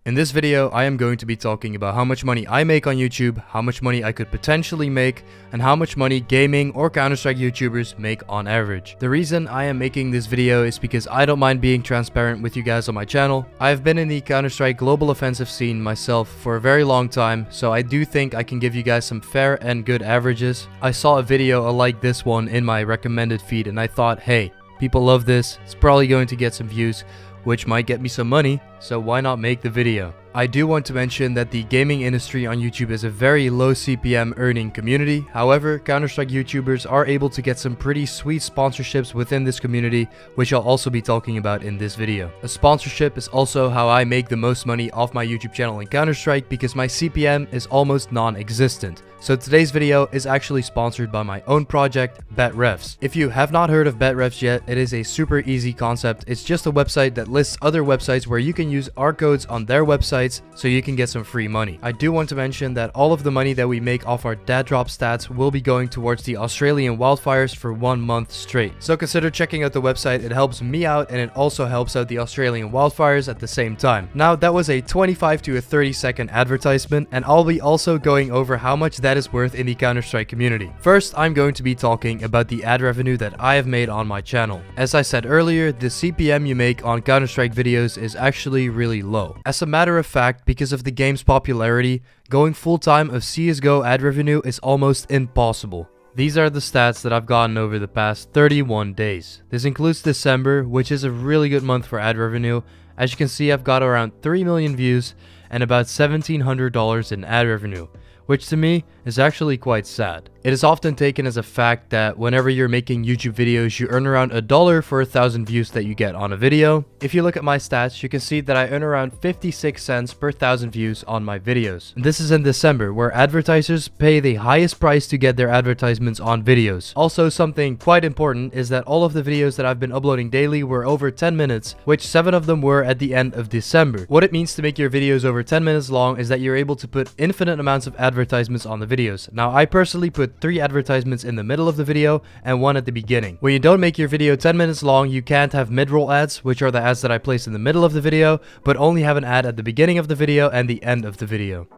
In this video, I am going to be talking about how much money I make on YouTube, how much money I could potentially make, and how much money gaming or Counter-Strike YouTubers make on average. The reason I am making this video is because I don't mind being transparent with you guys on my channel. I have been in the Counter-Strike global offensive scene myself for a very long time, so I do think I can give you guys some fair and good averages. I saw a video like this one in my recommended feed and I thought, hey, people love this, it's probably going to get some views, which might get me some money, so why not make the video? I do want to mention that the gaming industry on YouTube is a very low CPM earning community. However, Counter-Strike YouTubers are able to get some pretty sweet sponsorships within this community, which I'll also be talking about in this video. A sponsorship is also how I make the most money off my YouTube channel in Counter-Strike because my CPM is almost non-existent. So today's video is actually sponsored by my own project, BetRefs. If you have not heard of BetRefs yet, it is a super easy concept. It's just a website that lists other websites where you can use our codes on their websites so you can get some free money. I do want to mention that all of the money that we make off our dad drop stats will be going towards the Australian wildfires for 1 month straight. So consider checking out the website. It helps me out and it also helps out the Australian wildfires at the same time. Now that was a 25 to a 30-second advertisement, and I'll be also going over how much that is worth in the Counter-Strike community. First, I'm going to be talking about the ad revenue that I have made on my channel. As I said earlier, the CPM you make on Counter-Strike videos is actually really low. As a matter of fact, because of the game's popularity, going full-time of CSGO ad revenue is almost impossible. These are the stats that I've gotten over the past 31 days. This includes December, which is a really good month for ad revenue. As you can see, I've got around 3 million views and about $1,700 in ad revenue, which to me is actually quite sad. It is often taken as a fact that whenever you're making YouTube videos, you earn around $1 for 1,000 views that you get on a video. If you look at my stats, you can see that I earn around 56 cents per 1,000 views on my videos. And this is in December, where advertisers pay the highest price to get their advertisements on videos. Also, something quite important is that all of the videos that I've been uploading daily were over 10 minutes, which 7 of them were at the end of December. What it means to make your videos over 10 minutes long is that you're able to put infinite amounts of advertisements on the videos. Now, I personally put 3 advertisements in the middle of the video and 1 at the beginning. When you don't make your video 10 minutes long, you can't have mid-roll ads, which are the ads that I place in the middle of the video, but only have an ad at the beginning of the video and the end of the video.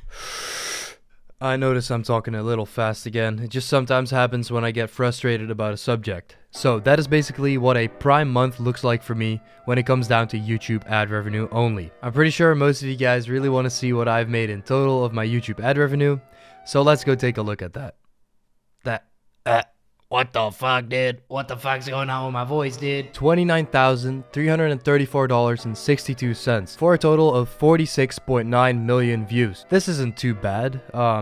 I notice I'm talking a little fast again. It just sometimes happens when I get frustrated about a subject. So that is basically what a prime month looks like for me when it comes down to YouTube ad revenue only. I'm pretty sure most of you guys really want to see what I've made in total of my YouTube ad revenue. So let's go take a look at that. What the fuck, dude? What the fuck's going on with my voice, dude? $29,334.62 for a total of 46.9 million views. This isn't too bad.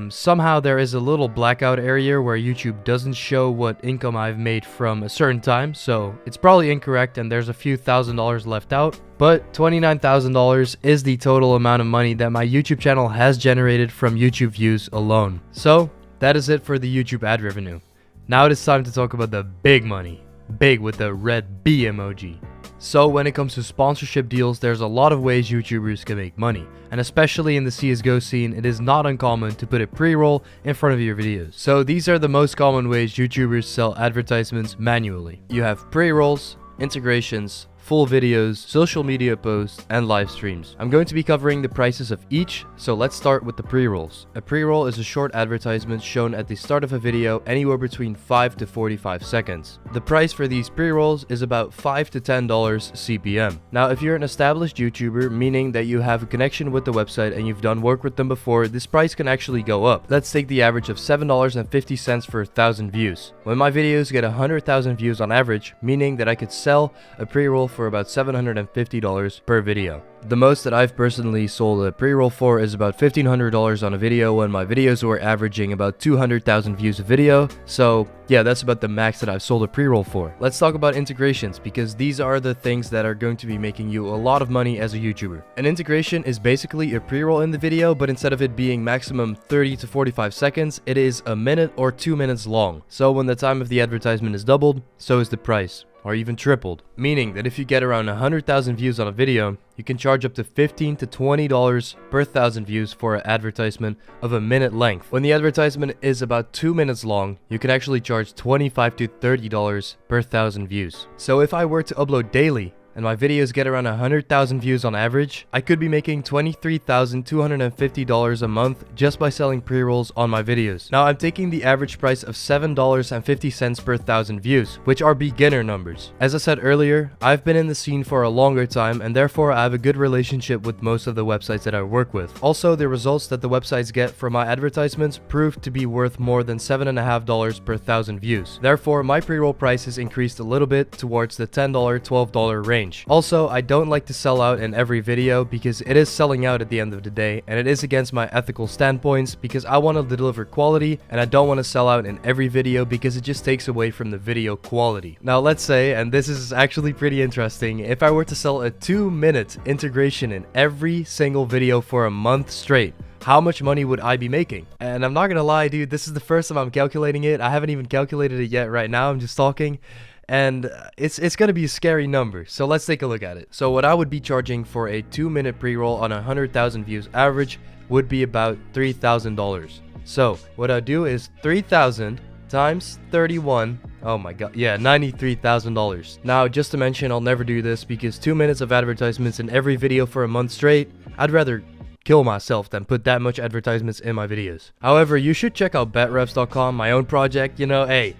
Somehow there is a little blackout area where YouTube doesn't show what income I've made from a certain time, so it's probably incorrect and there's a few $1,000s left out. But $29,000 is the total amount of money that my YouTube channel has generated from YouTube views alone. So that is it for the YouTube ad revenue. Now it is time to talk about the big money. Big with the red B emoji. So when it comes to sponsorship deals, there's a lot of ways YouTubers can make money. And especially in the CSGO scene, it is not uncommon to put a pre-roll in front of your videos. So these are the most common ways YouTubers sell advertisements manually. You have pre-rolls, integrations, full videos, social media posts, and live streams. I'm going to be covering the prices of each, so let's start with the pre-rolls. A pre-roll is a short advertisement shown at the start of a video anywhere between 5 to 45 seconds. The price for these pre-rolls is about $5 to $10 CPM. Now, if you're an established YouTuber, meaning that you have a connection with the website and you've done work with them before, this price can actually go up. Let's take the average of $7.50 for 1,000 views. When my videos get 100,000 views on average, meaning that I could sell a pre-roll for about $750 per video. The most that I've personally sold a pre-roll for is about $1,500 on a video when my videos were averaging about 200,000 views a video. So yeah, that's about the max that I've sold a pre-roll for. Let's talk about integrations, because these are the things that are going to be making you a lot of money as a YouTuber. An integration is basically a pre-roll in the video, but instead of it being maximum 30 to 45 seconds, it is a minute or 2 minutes long. So when the time of the advertisement is doubled, so is the price, or even tripled. Meaning that if you get around 100,000 views on a video, you can charge up to $15 to $20 per 1,000 views for an advertisement of a minute length. When the advertisement is about 2 minutes long, you can actually charge $25 to $30 per 1,000 views. So if I were to upload daily and my videos get around 100,000 views on average, I could be making $23,250 a month just by selling pre-rolls on my videos. Now I'm taking the average price of $7.50 per 1,000 views, which are beginner numbers. As I said earlier, I've been in the scene for a longer time, and therefore I have a good relationship with most of the websites that I work with. Also, the results that the websites get from my advertisements prove to be worth more than $7.50 per 1,000 views. Therefore, my pre-roll price has increased a little bit towards the $10, $12 range. Also, I don't like to sell out in every video because it is selling out at the end of the day, and it is against my ethical standpoints because I want to deliver quality and I don't want to sell out in every video because it just takes away from the video quality. Now let's say, and this is actually pretty interesting, if I were to sell a 2-minute integration in every single video for a month straight, how much money would I be making? And I'm not gonna lie, dude, this is the first time I'm calculating it. I haven't even calculated it yet right now. I'm just talking. And it's gonna be a scary number. So let's take a look at it. So what I would be charging for a 2-minute pre-roll on 100,000 views average would be about $3,000. So what I do is 3,000 times 31. Oh my god, yeah, $93,000. Now, just to mention, I'll never do this because 2 minutes of advertisements in every video for a month straight, I'd rather kill myself than put that much advertisements in my videos. However, you should check out betrefs.com, my own project. You know, hey,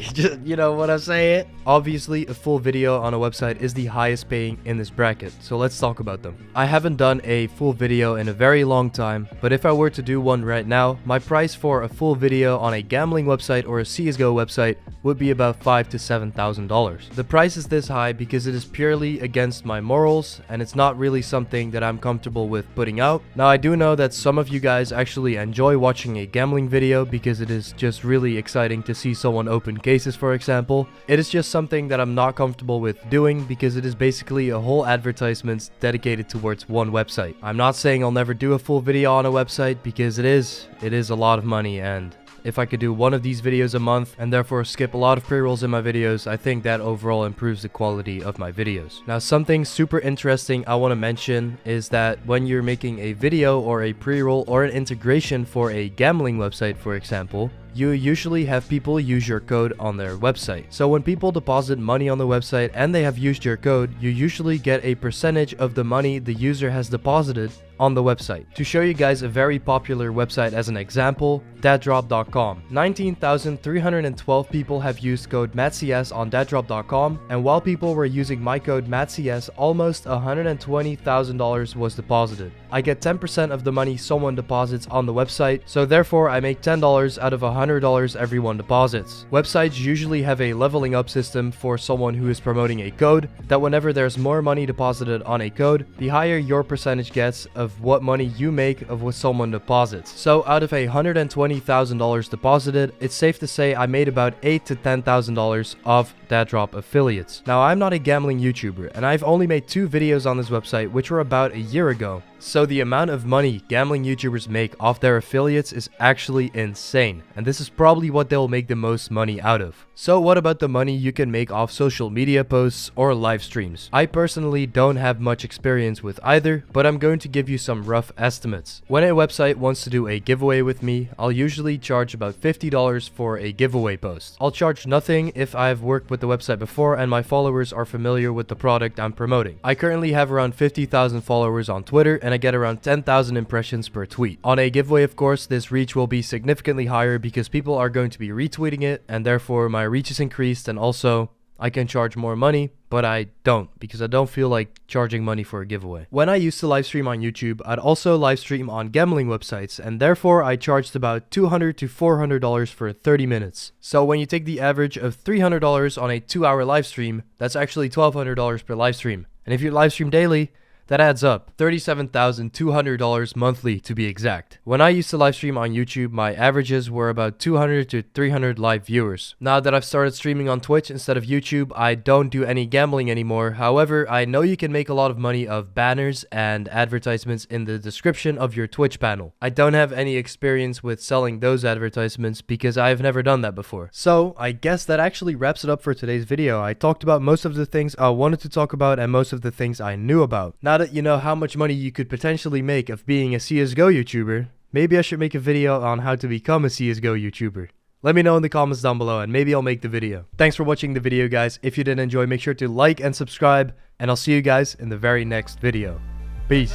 just, you know what I'm saying? Obviously, a full video on a website is the highest paying in this bracket, so let's talk about them. I haven't done a full video in a very long time, but if I were to do one right now, my price for a full video on a gambling website or a CSGO website would be about $5,000 to $7,000. The price is this high because it is purely against my morals, and it's not really something that I'm comfortable with putting out. Now, I do know that some of you guys actually enjoy watching a gambling video because it is just really exciting to see someone open cases, for example. It is just something that I'm not comfortable with doing because it is basically a whole advertisement dedicated towards one website. I'm not saying I'll never do a full video on a website because it is a lot of money, and if I could do one of these videos a month and therefore skip a lot of pre-rolls in my videos, I think that overall improves the quality of my videos. Now, something super interesting I want to mention is that when you're making a video or a pre-roll or an integration for a gambling website, for example, you usually have people use your code on their website. So when people deposit money on the website and they have used your code, you usually get a percentage of the money the user has deposited on the website. To show you guys a very popular website as an example, datdrop.com. 19,312 people have used code MATCS on datdrop.com, and while people were using my code MATCS, almost $120,000 was deposited. I get 10% of the money someone deposits on the website, so therefore I make $10 out of $100 everyone deposits. Websites usually have a leveling up system for someone who is promoting a code, that whenever there's more money deposited on a code, the higher your percentage gets of what money you make of what someone deposits. So out of $120,000 deposited, it's safe to say I made about $8,000 to $10,000 of datdrop affiliates. Now, I'm not a gambling YouTuber, and I've only made 2 videos on this website, which were about a year ago. So the amount of money gambling YouTubers make off their affiliates is actually insane, and this is probably what they'll make the most money out of. So what about the money you can make off social media posts or live streams? I personally don't have much experience with either, but I'm going to give you some rough estimates. When a website wants to do a giveaway with me, I'll usually charge about $50 for a giveaway post. I'll charge nothing if I've worked with the website before and my followers are familiar with the product I'm promoting. I currently have around 50,000 followers on Twitter, and I get around 10,000 impressions per tweet. On a giveaway, of course, this reach will be significantly higher because people are going to be retweeting it, and therefore my reach is increased, and also I can charge more money, but I don't because I don't feel like charging money for a giveaway. When I used to live stream on YouTube, I'd also live stream on gambling websites, and therefore I charged about $200 to $400 for 30 minutes. So when you take the average of $300 on a 2-hour live stream, that's actually $1,200 per live stream. And if you live stream daily, that adds up $37,200 monthly to be exact. When I used to live stream on YouTube, my averages were about 200 to 300 live viewers. Now that I've started streaming on Twitch instead of YouTube, I don't do any gambling anymore. However, I know you can make a lot of money of banners and advertisements in the description of your Twitch panel. I don't have any experience with selling those advertisements because I've never done that before. So I guess that actually wraps it up for today's video. I talked about most of the things I wanted to talk about and most of the things I knew about. Now that you know how much money you could potentially make of being a CSGO YouTuber, maybe I should make a video on how to become a CSGO YouTuber. Let me know in the comments down below and maybe I'll make the video. Thanks for watching the video, guys. If you did enjoy, make sure to like and subscribe, and I'll see you guys in the very next video. Peace.